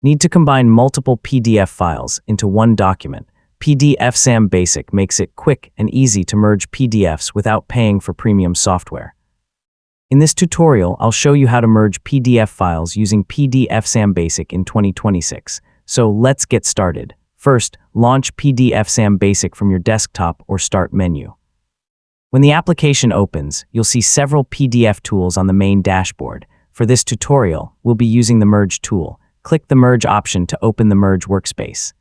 Need to combine multiple PDF files into one document. PDFsam Basic makes it quick and easy to merge PDFs without paying for premium software. In this tutorial, I'll show you how to merge PDF files using PDFsam Basic in 2026. So let's get started. First, launch PDFsam Basic from your desktop or Start menu. When the application opens, you'll see several PDF tools on the main dashboard. For this tutorial, we'll be using the Merge tool. Click the Merge option to open the Merge workspace.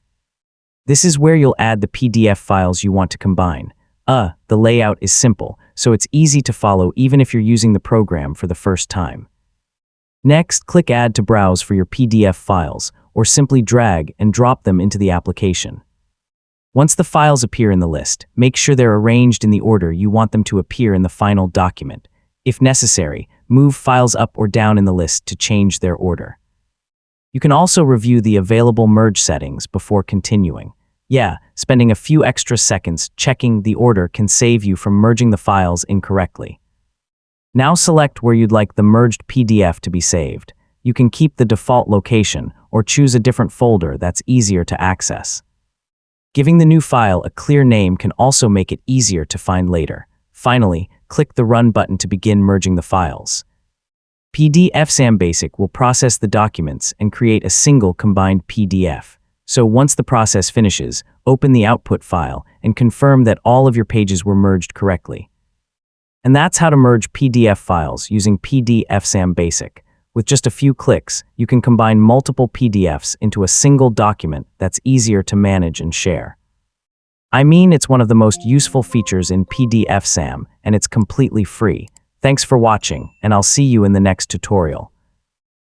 This is where you'll add the PDF files you want to combine. The layout is simple, so it's easy to follow even if you're using the program for the first time. Next, click Add to Browse for your PDF files, or simply drag and drop them into the application. Once the files appear in the list, make sure they're arranged in the order you want them to appear in the final document. If necessary, move files up or down in the list to change their order. You can also review the available merge settings before continuing. Spending a few extra seconds checking the order can save you from merging the files incorrectly. Now select where you'd like the merged PDF to be saved. You can keep the default location or choose a different folder that's easier to access. Giving the new file a clear name can also make it easier to find later. Finally, click the Run button to begin merging the files. PDFsam Basic will process the documents and create a single combined PDF. So once the process finishes, open the output file and confirm that all of your pages were merged correctly. And that's how to merge PDF files using PDFsam Basic. With just a few clicks, you can combine multiple PDFs into a single document that's easier to manage and share. I mean, it's one of the most useful features in PDFsam, and it's completely free. Thanks for watching, and I'll see you in the next tutorial.